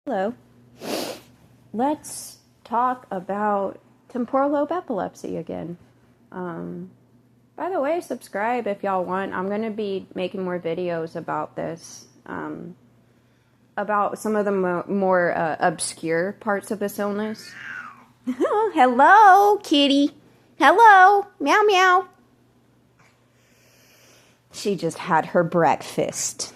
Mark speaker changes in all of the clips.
Speaker 1: Hello. Let's talk about temporal lobe epilepsy again. By the way, subscribe if y'all want. I'm going to be making more videos about this, about some of the more obscure parts of this illness. Hello, kitty. Hello. Meow, meow. She just had her breakfast.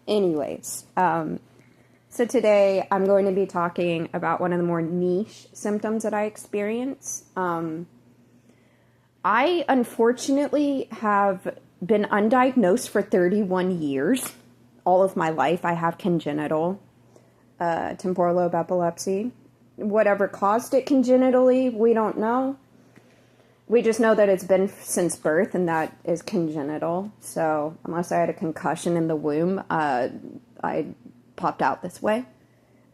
Speaker 1: Anyways, so today I'm going to be talking about one of the more niche symptoms that I experience. I unfortunately have been undiagnosed for 31 years. All of my life I have congenital temporal lobe epilepsy. Whatever caused it congenitally, we don't know. We just know that it's been since birth, and that is congenital. So unless I had a concussion in the womb, I popped out this way.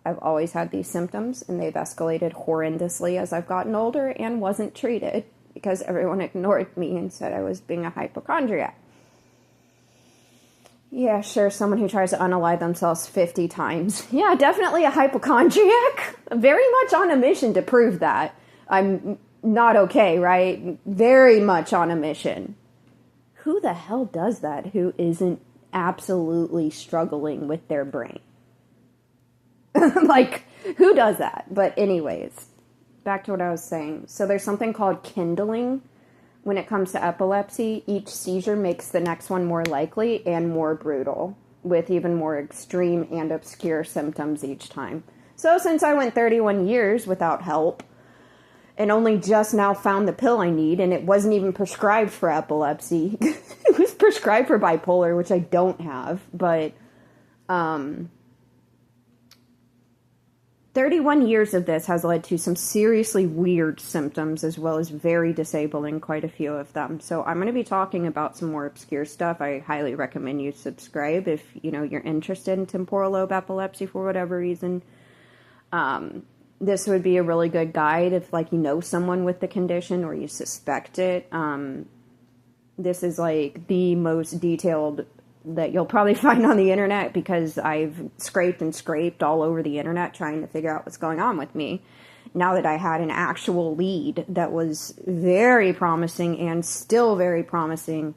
Speaker 1: I've always had these symptoms, and they've escalated horrendously as I've gotten older and wasn't treated because everyone ignored me and said I was being a hypochondriac. Yeah, sure, someone who tries to unalive themselves 50 times. Yeah, definitely a hypochondriac. Very much on a mission to prove that. I'm not okay, right? Very much on a mission. Who the hell does that who isn't absolutely struggling with their brain? Like, who does that? But anyways, back to what I was saying. So there's something called kindling when it comes to epilepsy. Each seizure makes the next one more likely and more brutal, with even more extreme and obscure symptoms each time. So since I went 31 years without help, and only just now found the pill I need, and it wasn't even prescribed for epilepsy. It was prescribed for bipolar, which I don't have, but 31 years of this has led to some seriously weird symptoms, as well as very disabling, quite a few of them. So I'm going to be talking about some more obscure stuff. I highly recommend you subscribe if, you're interested in temporal lobe epilepsy for whatever reason. This would be a really good guide if, someone with the condition or you suspect it. This is, the most detailed that you'll probably find on the internet, because I've scraped and scraped all over the internet trying to figure out what's going on with me. Now that I had an actual lead that was very promising and still very promising.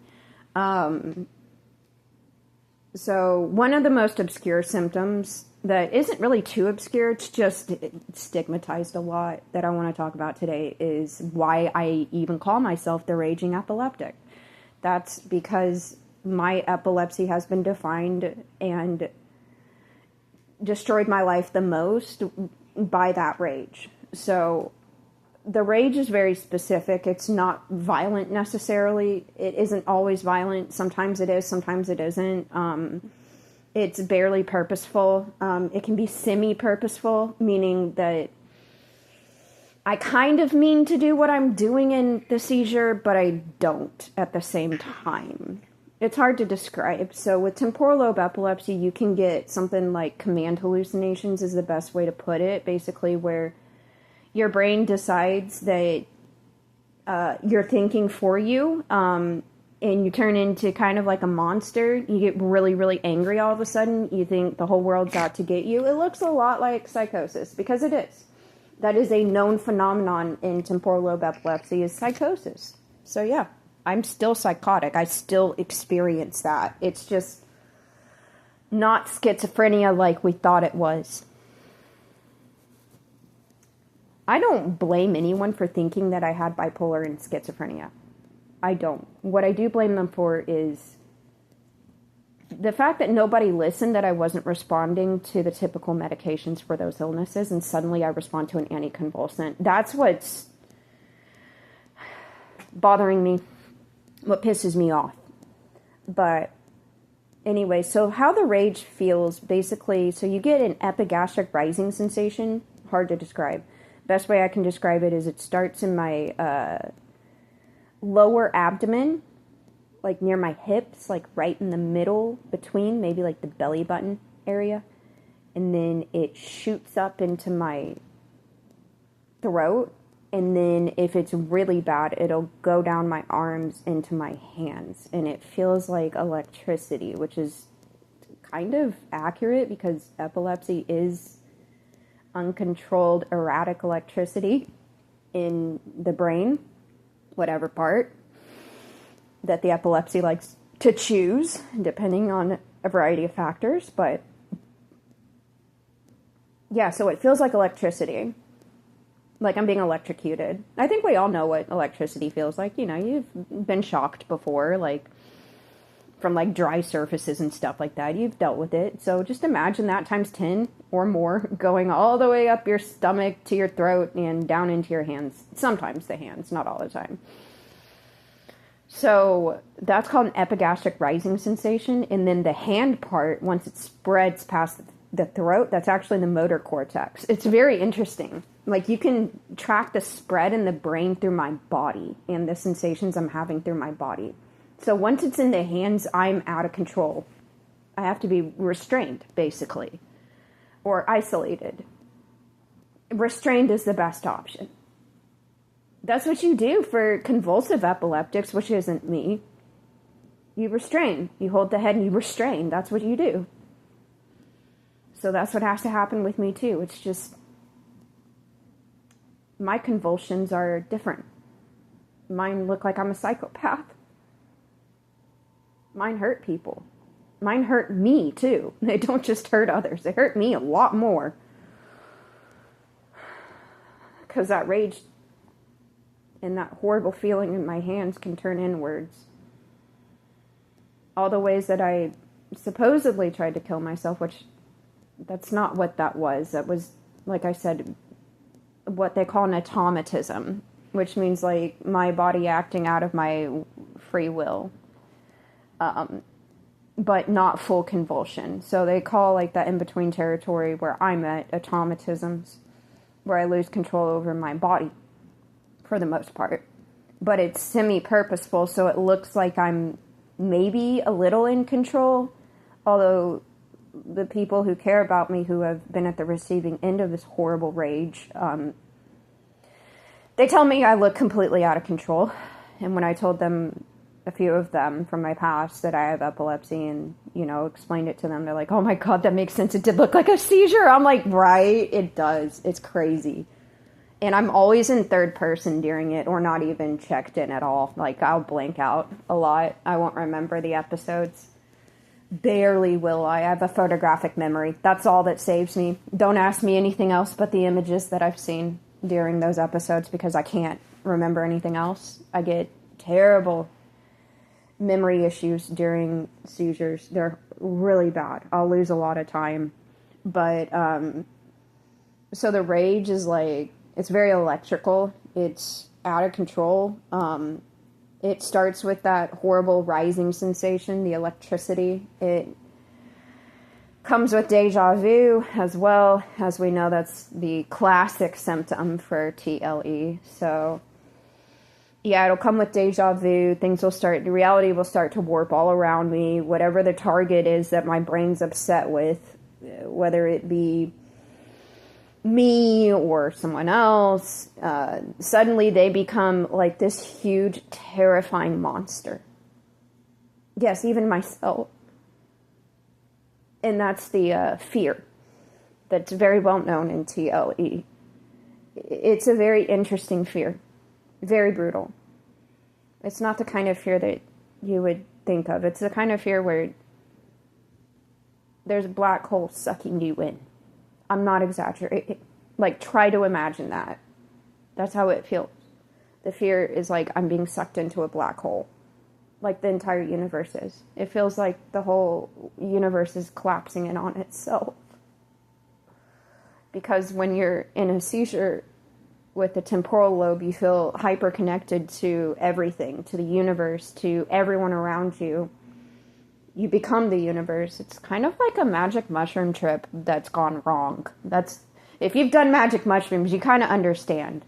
Speaker 1: So one of the most obscure symptoms that isn't really too obscure, it's just stigmatized a lot, that I want to talk about today is why I even call myself the raging epileptic. That's because my epilepsy has been defined and destroyed my life the most by that rage. So the rage is very specific. It's not violent necessarily. It isn't always violent. Sometimes it is, sometimes it isn't. It's barely purposeful. It can be semi-purposeful, meaning that I kind of mean to do what I'm doing in the seizure, but I don't at the same time. It's hard to describe. So with temporal lobe epilepsy, you can get something like command hallucinations is the best way to put it, basically where your brain decides that you're thinking for you, and you turn into kind of like a monster. You get really, really angry all of a sudden. You think the whole world's out to get you. It looks a lot like psychosis, because it is. That is a known phenomenon in temporal lobe epilepsy, is psychosis. So yeah, I'm still psychotic. I still experience that. It's just not schizophrenia like we thought it was. I don't blame anyone for thinking that I had bipolar and schizophrenia. I don't. What I do blame them for is the fact that nobody listened, that I wasn't responding to the typical medications for those illnesses, and suddenly I respond to an anticonvulsant. That's what's bothering me, what pisses me off. But anyway, so how the rage feels, basically, so you get an epigastric rising sensation, hard to describe. Best way I can describe it is it starts in my lower abdomen, like near my hips, like right in the middle between, maybe like the belly button area. And then it shoots up into my throat. And then if it's really bad, it'll go down my arms into my hands. And it feels like electricity, which is kind of accurate because epilepsy is uncontrolled erratic electricity in the brain, whatever part that the epilepsy likes to choose, depending on a variety of factors. But yeah, so it feels like electricity, like I'm being electrocuted. I think we all know what electricity feels like. You know, you've been shocked before, like from like dry surfaces and stuff like that. You've dealt with it. So just imagine that times 10 or more, going all the way up your stomach to your throat and down into your hands. Sometimes the hands, not all the time. So that's called an epigastric rising sensation. And then the hand part, once it spreads past the throat, that's actually the motor cortex. It's very interesting. Like, you can track the spread in the brain through my body and the sensations I'm having through my body. So once it's in the hands, I'm out of control. I have to be restrained, basically, or isolated. Restrained is the best option. That's what you do for convulsive epileptics, which isn't me. You restrain. You hold the head and you restrain. That's what you do. So that's what has to happen with me too. It's just, my convulsions are different. Mine look like I'm a psychopath. Mine hurt people. Mine hurt me too. They don't just hurt others. They hurt me a lot more. Because that rage and that horrible feeling in my hands can turn inwards. All the ways that I supposedly tried to kill myself, which that's not what that was. That was, like I said, what they call an automatism, which means like my body acting out of my free will, but not full convulsion. So they call like that in-between territory where I'm at automatisms, where I lose control over my body for the most part. But it's semi-purposeful, so it looks like I'm maybe a little in control, although the people who care about me, who have been at the receiving end of this horrible rage, they tell me I look completely out of control. And when I told them, a few of them from my past, that I have epilepsy and, you know, explained it to them, they're like, oh my God, that makes sense. It did look like a seizure. I'm like, right, it does. It's crazy. And I'm always in third person during it, or not even checked in at all. Like, I'll blank out a lot. I won't remember the episodes. Barely will I. I have a photographic memory. That's all that saves me. Don't ask me anything else but the images that I've seen during those episodes, because I can't remember anything else. I get terrible memory issues during seizures. They're really bad. I'll lose a lot of time. But, so the rage is like, it's very electrical. It's out of control. It starts with that horrible rising sensation, the electricity. It comes with deja vu as well. As we know, that's the classic symptom for TLE. So, yeah, it'll come with deja vu. The reality will start to warp all around me. Whatever the target is that my brain's upset with, whether it be me or someone else, suddenly they become like this huge, terrifying monster. Yes, even myself. And that's the fear that's very well known in TLE. It's a very interesting fear. Very brutal. It's not the kind of fear that you would think of. It's the kind of fear where there's a black hole sucking you in. I'm not exaggerating. Like, try to imagine that. That's how it feels. The fear is like I'm being sucked into a black hole. Like the entire universe is. It feels like the whole universe is collapsing in on itself. Because when you're in a seizure with the temporal lobe, you feel hyper-connected to everything, to the universe, to everyone around you. You become the universe. It's kind of like a magic mushroom trip that's gone wrong. If you've done magic mushrooms, you kind of understand.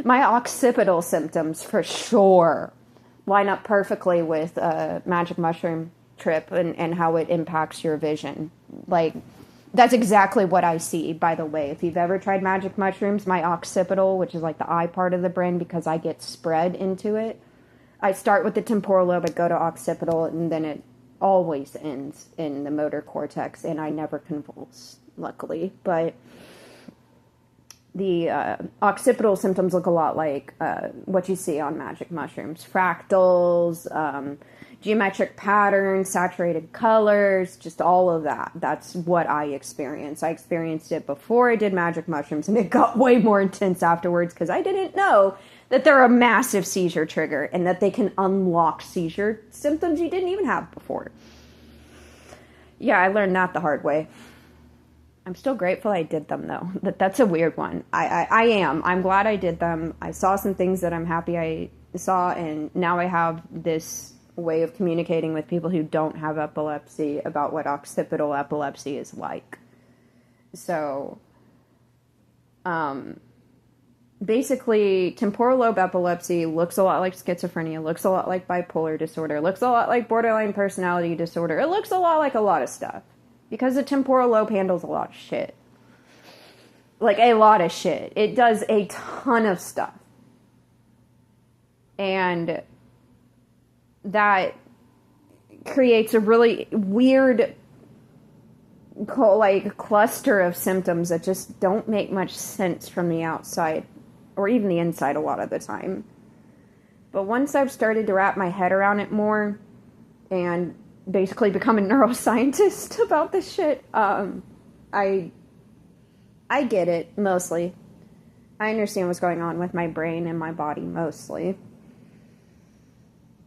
Speaker 1: My occipital symptoms, for sure, line up perfectly with a magic mushroom trip and how it impacts your vision. Like, that's exactly what I see, by the way. If you've ever tried magic mushrooms, my occipital, which is like the eye part of the brain, because I get spread into it, I start with the temporal lobe, I go to occipital, and then it always ends in the motor cortex, and I never convulse, luckily. But the occipital symptoms look a lot like what you see on magic mushrooms. Fractals, geometric patterns, saturated colors, just all of that. That's what I experienced. I experienced it before I did magic mushrooms, and it got way more intense afterwards because I didn't know that they're a massive seizure trigger and that they can unlock seizure symptoms you didn't even have before. Yeah, I learned that the hard way. I'm still grateful I did them, though. That's a weird one. I am. I'm glad I did them. I saw some things that I'm happy I saw, and now I have this way of communicating with people who don't have epilepsy about what occipital epilepsy is like. So, basically, temporal lobe epilepsy looks a lot like schizophrenia, looks a lot like bipolar disorder, looks a lot like borderline personality disorder. It looks a lot like a lot of stuff. Because the temporal lobe handles a lot of shit. Like, a lot of shit. It does a ton of stuff. And that creates a really weird, like, cluster of symptoms that just don't make much sense from the outside. Or even the inside a lot of the time. But once I've started to wrap my head around it more, and basically become a neuroscientist about this shit, I get it, mostly. I understand what's going on with my brain and my body, mostly.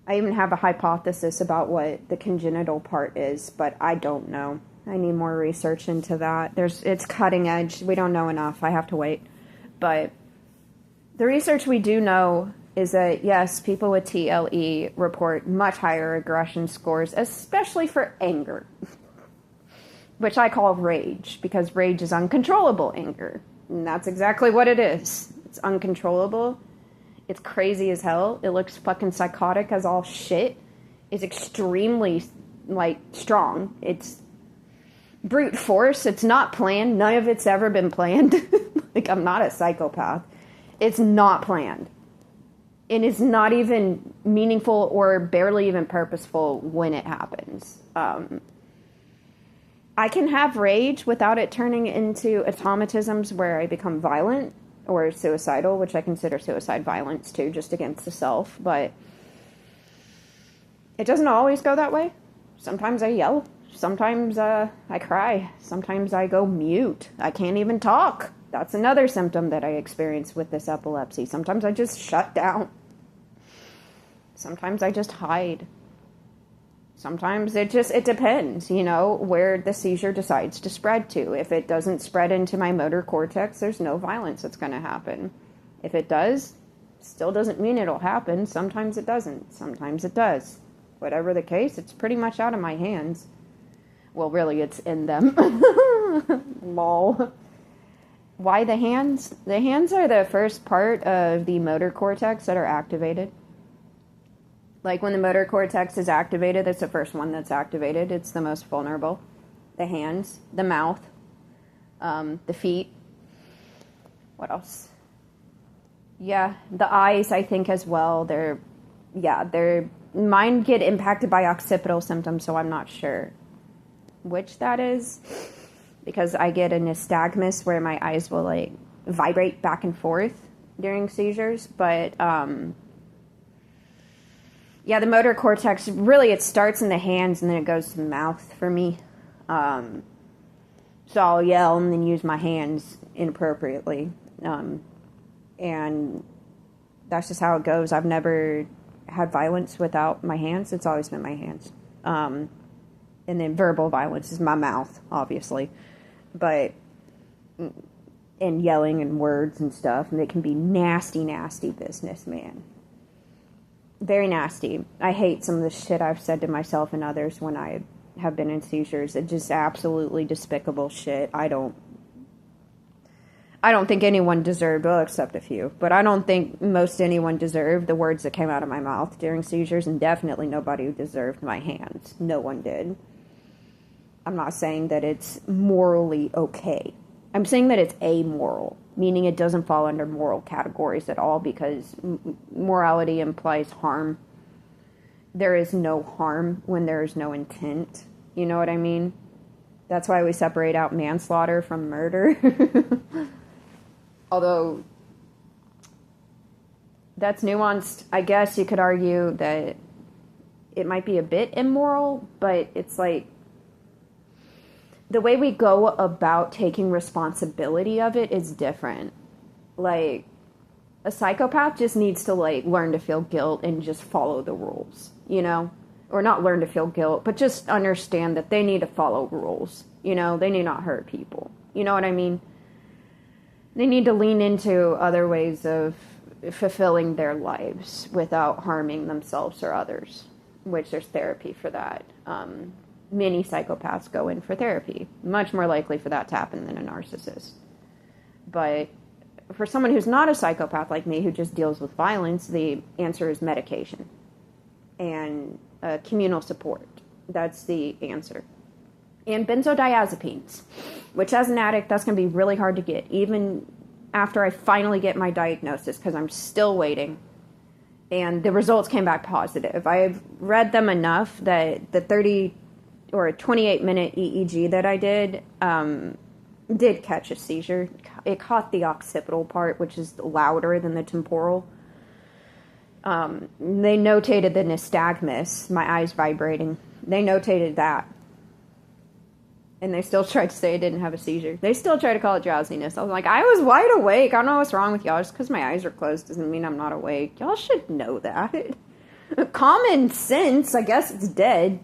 Speaker 1: I even have a hypothesis about what the congenital part is, but I don't know. I need more research into that. It's cutting edge. We don't know enough. I have to wait. But the research we do know is that, yes, people with TLE report much higher aggression scores, especially for anger, which I call rage, because rage is uncontrollable anger. And that's exactly what it is. It's uncontrollable. It's crazy as hell. It looks fucking psychotic as all shit. It's extremely, like, strong. It's brute force. It's not planned. None of it's ever been planned. Like, I'm not a psychopath. It's not planned. And it's not even meaningful or barely even purposeful when it happens. I can have rage without it turning into automatisms where I become violent or suicidal, which I consider suicide violence too, just against the self. But it doesn't always go that way. Sometimes I yell. Sometimes I cry. Sometimes I go mute. I can't even talk. That's another symptom that I experience with this epilepsy. Sometimes I just shut down. Sometimes I just hide. Sometimes it depends, where the seizure decides to spread to. If it doesn't spread into my motor cortex, there's no violence that's going to happen. If it does, still doesn't mean it'll happen. Sometimes it doesn't. Sometimes it does. Whatever the case, it's pretty much out of my hands. Well, really, it's in them. Lol. Why the hands? The hands are the first part of the motor cortex that are activated. Like, when the motor cortex is activated, it's the first one that's activated. It's the most vulnerable. The hands, the mouth, the feet. What else? Yeah, the eyes, I think, as well. Mine get impacted by occipital symptoms, so I'm not sure which that is. Because I get a nystagmus where my eyes will, like, vibrate back and forth during seizures. But, yeah, the motor cortex, really, it starts in the hands and then it goes to the mouth for me. So I'll yell and then use my hands inappropriately. And that's just how it goes. I've never had violence without my hands. It's always been my hands. And then verbal violence is my mouth, obviously. But, and yelling and words and stuff, and it can be nasty, nasty business, man. Very nasty. I hate some of the shit I've said to myself and others when I have been in seizures. It's just absolutely despicable shit. I don't think anyone deserved, well, except a few, but I don't think most anyone deserved the words that came out of my mouth during seizures, and definitely nobody deserved my hands. No one did. I'm not saying that it's morally okay. I'm saying that it's amoral, meaning it doesn't fall under moral categories at all, because morality implies harm. there is no harm when there is no intent. You know what I mean? That's why we separate out manslaughter from murder. Although, that's nuanced. I guess you could argue that it might be a bit immoral, but it's like, the way we go about taking responsibility of it is different. Like, a psychopath just needs to, like, learn to feel guilt and just follow the rules, you know? Or not learn to feel guilt, but just understand that they need to follow rules. You know, they need not hurt people. You know what I mean? They need to lean into other ways of fulfilling their lives without harming themselves or others, which there's therapy for that. Many psychopaths go in for therapy. Much more likely for that to happen than a narcissist. But for someone who's not a psychopath like me, who just deals with violence, the answer is medication and communal support. That's the answer. And benzodiazepines, which as an addict, that's going to be really hard to get, even after I finally get my diagnosis, because I'm still waiting. And the results came back positive. I've read them enough that the 30 or a 28-minute EEG that I did catch a seizure. It caught the occipital part, which is louder than the temporal. They notated the nystagmus, my eyes vibrating. They notated that. And they still tried to say I didn't have a seizure. They still try to call it drowsiness. I was like, I was wide awake. I don't know what's wrong with y'all. Just because my eyes are closed doesn't mean I'm not awake. Y'all should know that. Common sense, I guess it's dead.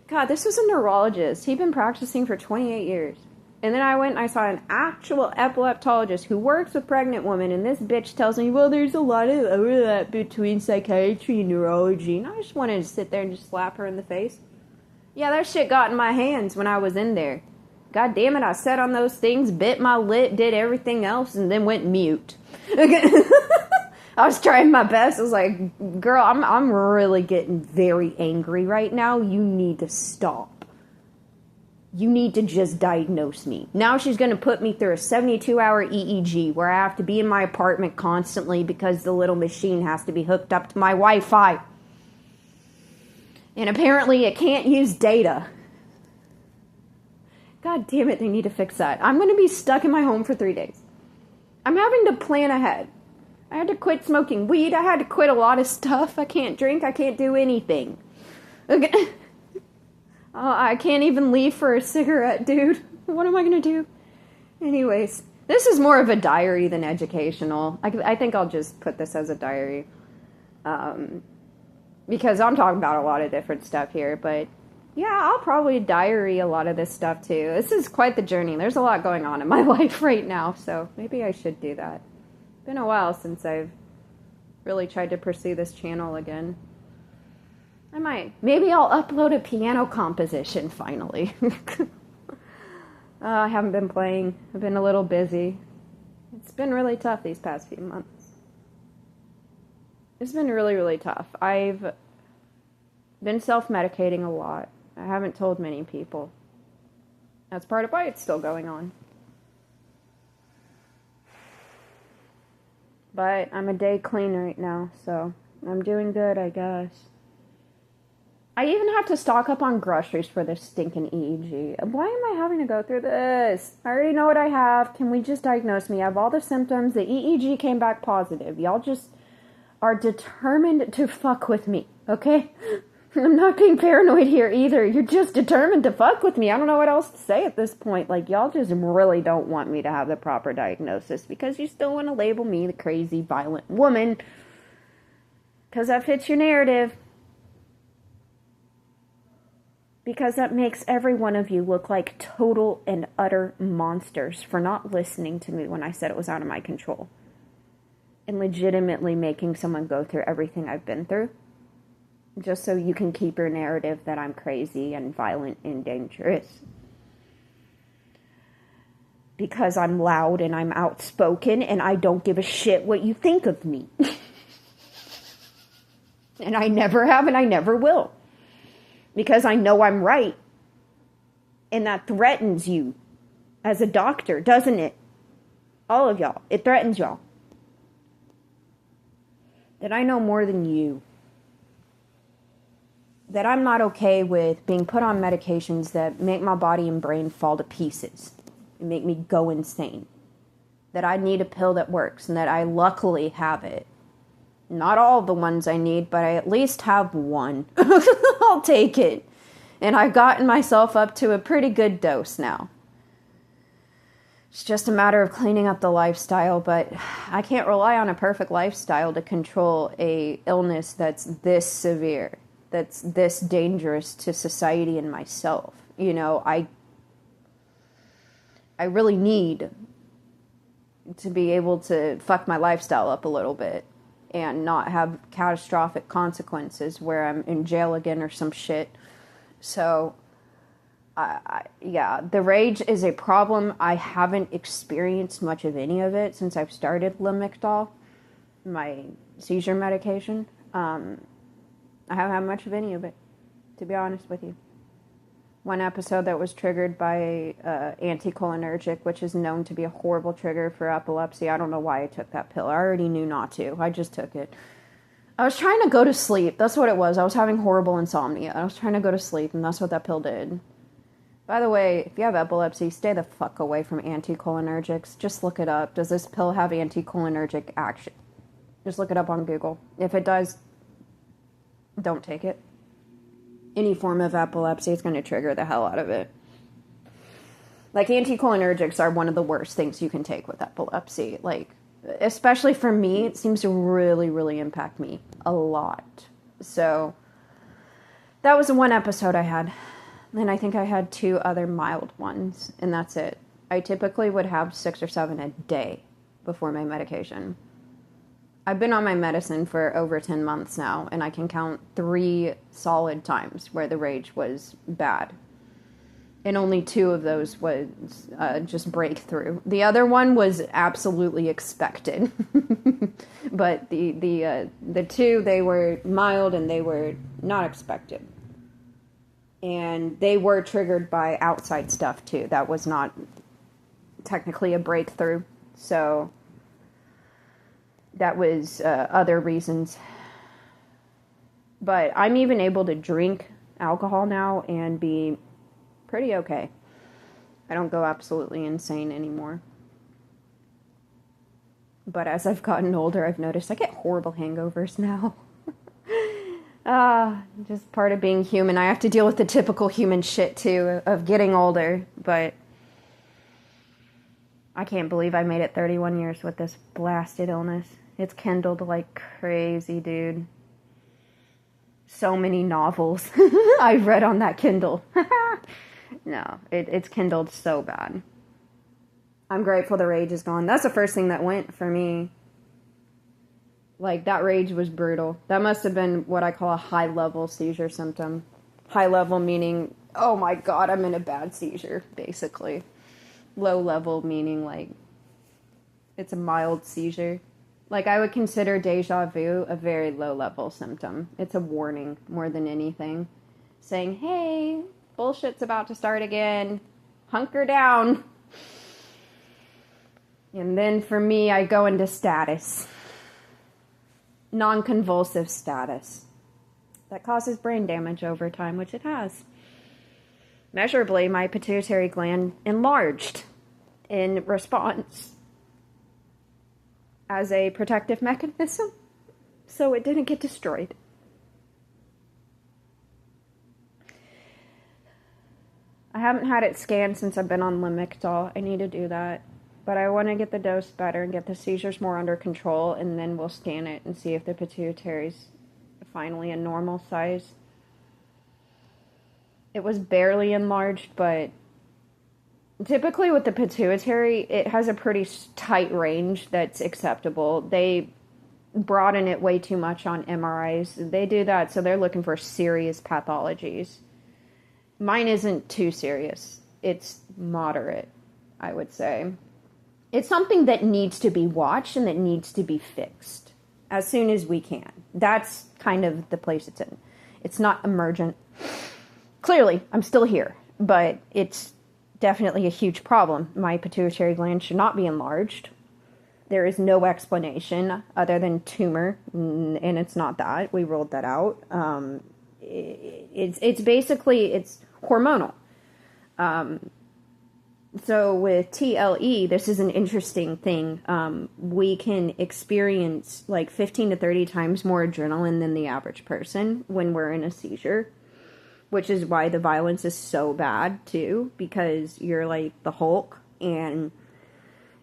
Speaker 1: God, this was a neurologist. He'd been practicing for 28 years. And then I went and I saw an actual epileptologist who works with pregnant women, and this bitch tells me, well, there's a lot of overlap between psychiatry and neurology. And I just wanted to sit there and just slap her in the face. Yeah, that shit got in my hands when I was in there. God damn it, I sat on those things, bit my lip, did everything else, and then went mute. I was trying my best. I was like, girl, I'm really getting very angry right now. You need to stop. You need to just diagnose me. Now she's going to put me through a 72-hour EEG where I have to be in my apartment constantly because the little machine has to be hooked up to my Wi-Fi. And apparently it can't use data. God damn it, they need to fix that. I'm going to be stuck in my home for 3 days. I'm having to plan ahead. I had to quit smoking weed. I had to quit a lot of stuff. I can't drink. I can't do anything. Okay. I can't even leave for a cigarette, dude. What am I going to do? Anyways, this is more of a diary than educational. I think I'll just put this as a diary. Because I'm talking about a lot of different stuff here. But yeah, I'll probably diary a lot of this stuff too. This is quite the journey. There's a lot going on in my life right now. So maybe I should do that. It's been a while since I've really tried to pursue this channel again. I might. Maybe I'll upload a piano composition finally. I haven't been playing. I've been a little busy. It's been really tough these past few months. It's been really, really tough. I've been self-medicating a lot. I haven't told many people. That's part of why it's still going on. But I'm a day clean right now, so I'm doing good, I guess. I even have to stock up on groceries for this stinking EEG. Why am I having to go through this? I already know what I have. Can we just diagnose me? I have all the symptoms. The EEG came back positive. Y'all just are determined to fuck with me, okay? I'm not being paranoid here either. You're just determined to fuck with me. I don't know what else to say at this point. Like, y'all just really don't want me to have the proper diagnosis because you still want to label me the crazy, violent woman. Because that fits your narrative. Because that makes every one of you look like total and utter monsters for not listening to me when I said it was out of my control. And legitimately making someone go through everything I've been through. Just so you can keep your narrative that I'm crazy and violent and dangerous. Because I'm loud and I'm outspoken and I don't give a shit what you think of me. And I never have and I never will. Because I know I'm right. And that threatens you as a doctor, doesn't it? All of y'all. It threatens y'all. That I know more than you. that I'm not okay with being put on medications that make my body and brain fall to pieces and make me go insane. That I need a pill that works, and that I luckily have it. Not all the ones I need, but I at least have one. I'll take it. And I've gotten myself up to a pretty good dose now. It's just a matter of cleaning up the lifestyle, but I can't rely on a perfect lifestyle to control a illness that's this severe, that's this dangerous to society and myself. You know, I really need to be able to fuck my lifestyle up a little bit and not have catastrophic consequences where I'm in jail again or some shit. So, yeah, the rage is a problem. I haven't experienced much of any of it since I've started Lamictal, my seizure medication. I haven't had much of any of it, to be honest with you. One episode that was triggered by anticholinergic, which is known to be a horrible trigger for epilepsy. I don't know why I took that pill. I already knew not to. I just took it. I was trying to go to sleep. That's what it was. I was having horrible insomnia. I was trying to go to sleep, and that's what that pill did. By the way, if you have epilepsy, stay the fuck away from anticholinergics. Just look it up. Does this pill have anticholinergic action? Just look it up on Google. If it does, don't take it. Any form of epilepsy is going to trigger the hell out of it. Like, anticholinergics are one of the worst things you can take with epilepsy. Like, especially for me, it seems to really, really impact me a lot. So, that was the one episode I had. And I think I had 2 other mild ones, and that's it. I typically would have 6 or 7 a day before my medication. I've been on my medicine for over 10 months now, and I can count 3 solid times where the rage was bad. And only 2 of those was just breakthrough. The other one was absolutely expected. But the 2, they were mild and they were not expected. And they were triggered by outside stuff too. That was not technically a breakthrough. So that was other reasons. But I'm even able to drink alcohol now and be pretty okay. I don't go absolutely insane anymore. But as I've gotten older, I've noticed I get horrible hangovers now. Just part of being human. I have to deal with the typical human shit, too, of getting older. But I can't believe I made it 31 years with this blasted illness. It's kindled like crazy, dude. So many novels I've read on that Kindle. No, it's kindled so bad. I'm grateful the rage is gone. That's the first thing that went for me. Like, that rage was brutal. That must have been what I call a high-level seizure symptom. High-level meaning, oh my god, I'm in a bad seizure, basically. Low-level meaning, like, it's a mild seizure. Like, I would consider deja vu a very low-level symptom. It's a warning more than anything. Saying, hey, bullshit's about to start again. Hunker down. And then for me, I go into status. Non-convulsive status. That causes brain damage over time, which it has. Measurably, my pituitary gland enlarged in response as a protective mechanism, so it didn't get destroyed. I haven't had it scanned since I've been on Lamictal. I need to do that. But I want to get the dose better and get the seizures more under control, and then we'll scan it and see if the pituitary's finally a normal size. It was barely enlarged, but typically with the pituitary, it has a pretty tight range that's acceptable. They broaden it way too much on MRIs. They do that, so they're looking for serious pathologies. Mine isn't too serious. It's moderate, I would say. It's something that needs to be watched and that needs to be fixed as soon as we can. That's kind of the place it's in. It's not emergent. Clearly, I'm still here, but it's definitely a huge problem. My pituitary gland should not be enlarged. There is no explanation other than tumor, and it's not that. We ruled that out. it's basically, it's hormonal. So with TLE, this is an interesting thing. We can experience like 15 to 30 times more adrenaline than the average person when we're in a seizure, which is why the violence is so bad too, because you're like the Hulk and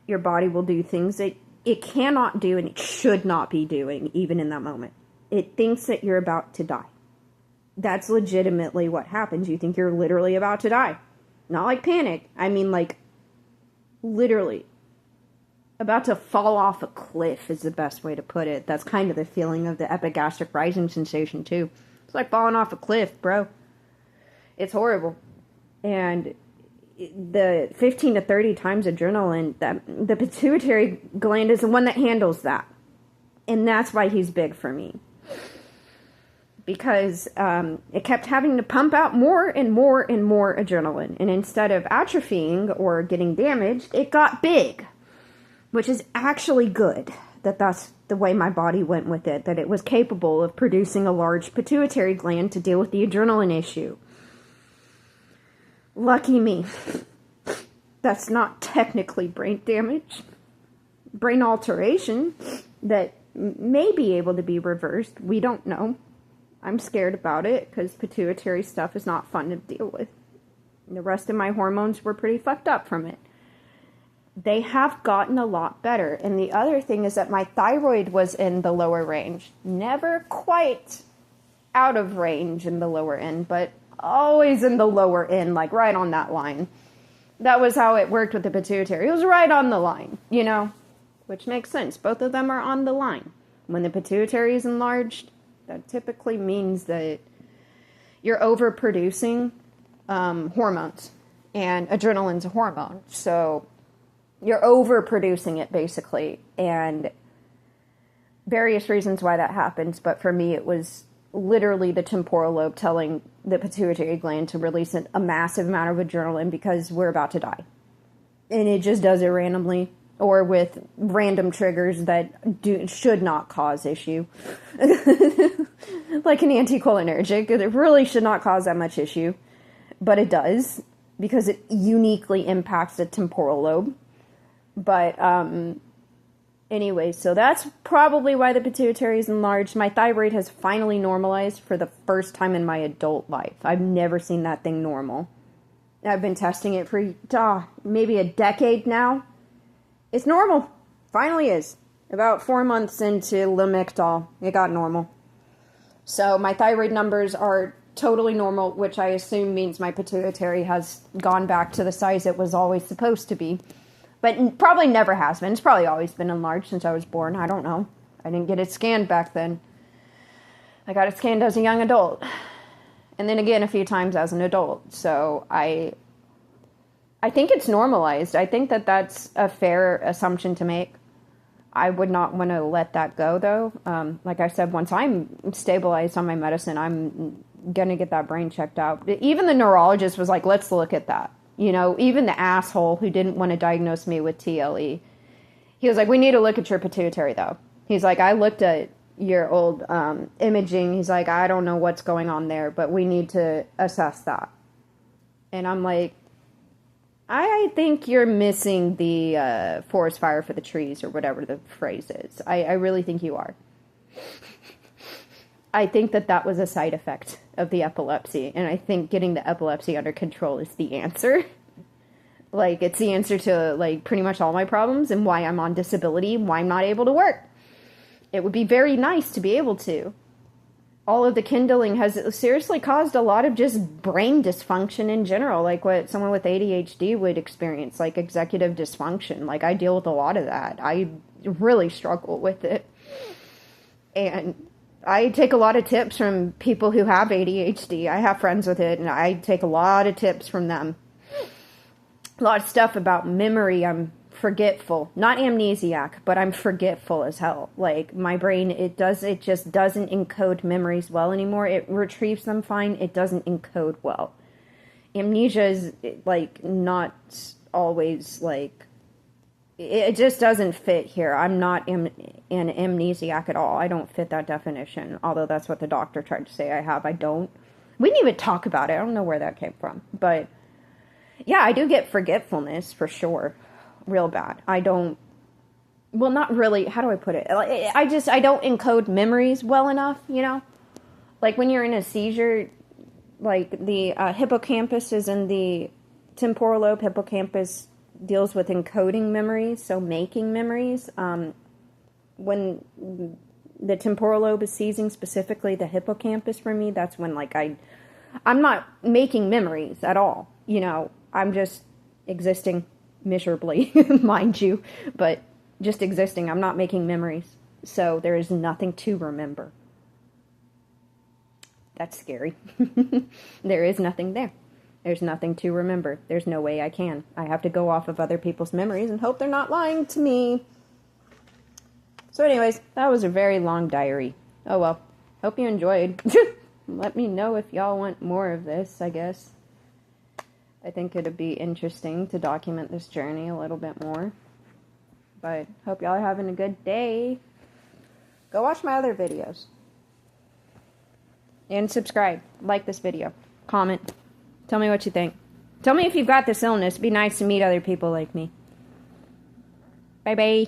Speaker 1: your body will do things that it cannot do and it should not be doing even in that moment. It thinks that you're about to die. That's legitimately what happens. You think you're literally about to die. Not like panic. I mean, like, literally. About to fall off a cliff is the best way to put it. That's kind of the feeling of the epigastric rising sensation, too. It's like falling off a cliff, bro. It's horrible. And the 15 to 30 times adrenaline, the pituitary gland is the one that handles that. And that's why he's big for me. Because it kept having to pump out more and more and more adrenaline. And instead of atrophying or getting damaged, it got big. Which is actually good. That's the way my body went with it. That it was capable of producing a large pituitary gland to deal with the adrenaline issue. Lucky me. That's not technically brain damage. Brain alteration that may be able to be reversed. We don't know. I'm scared about it because pituitary stuff is not fun to deal with. The rest of my hormones were pretty fucked up from it. They have gotten a lot better. And the other thing is that my thyroid was in the lower range. Never quite out of range in the lower end, but always in the lower end, like right on that line. That was how it worked with the pituitary. It was right on the line, you know, which makes sense. Both of them are on the line. When the pituitary is enlarged, that typically means that you're overproducing hormones, and adrenaline's a hormone. So you're overproducing it, basically, and various reasons why that happens. But for me, it was literally the temporal lobe telling the pituitary gland to release a massive amount of adrenaline because we're about to die. And it just does it randomly. Or with random triggers that should not cause issue. Like an anticholinergic. It really should not cause that much issue. But it does. Because it uniquely impacts the temporal lobe. But, anyway, so that's probably why the pituitary is enlarged. My thyroid has finally normalized for the first time in my adult life. I've never seen that thing normal. I've been testing it for maybe a decade now. It's normal. Finally is. About 4 months into Lamictal, it got normal. So my thyroid numbers are totally normal, which I assume means my pituitary has gone back to the size it was always supposed to be. But probably never has been. It's probably always been enlarged since I was born. I don't know. I didn't get it scanned back then. I got it scanned as a young adult. And then again a few times as an adult. So I think it's normalized. I think that that's a fair assumption to make. I would not want to let that go, though. Like I said, once I'm stabilized on my medicine, I'm going to get that brain checked out. Even the neurologist was like, let's look at that. You know, even the asshole who didn't want to diagnose me with TLE. He was like, we need to look at your pituitary, though. He's like, I looked at your old imaging. He's like, I don't know what's going on there, but we need to assess that. And I'm like, I think you're missing the forest fire for the trees, or whatever the phrase is. I really think you are. I think that was a side effect of the epilepsy, and I think getting the epilepsy under control is the answer. Like, it's the answer to, like, pretty much all my problems, and why I'm on disability, why I'm not able to work. It would be very nice to be able to. All of the kindling has seriously caused a lot of just brain dysfunction in general, like what someone with ADHD would experience, like executive dysfunction. Like, I deal with a lot of that. I really struggle with it. And I take a lot of tips from people who have ADHD. I have friends with it, and I take a lot of tips from them. A lot of stuff about memory. I'm forgetful. Not amnesiac, but I'm forgetful as hell. Like, my brain, it just doesn't encode memories well anymore. It retrieves them fine. It doesn't encode well. Amnesia is, like, not always, like, it just doesn't fit here. I'm not an amnesiac at all. I don't fit that definition, although that's what the doctor tried to say I have. I don't. We didn't even talk about it. I don't know where that came from. But, yeah, I do get forgetfulness, for sure. Real bad. I don't, well, not really, how do I put it? I don't encode memories well enough, you know? Like, when you're in a seizure, like, the hippocampus is in the temporal lobe. Hippocampus deals with encoding memories, so making memories. When the temporal lobe is seizing, specifically the hippocampus for me, that's when, like, I'm not making memories at all, you know? I'm just existing miserably, mind you, but just existing. I'm not making memories, so there is nothing to remember. That's scary. There is nothing there. There's nothing to remember. There's no way I can. I have to go off of other people's memories and hope they're not lying to me. So anyways, that was a very long diary. Oh well. Hope you enjoyed. Let me know if y'all want more of this, I guess. I think it'd be interesting to document this journey a little bit more. But hope y'all are having a good day. Go watch my other videos. And subscribe. Like this video. Comment. Tell me what you think. Tell me if you've got this illness. It'd be nice to meet other people like me. Bye-bye.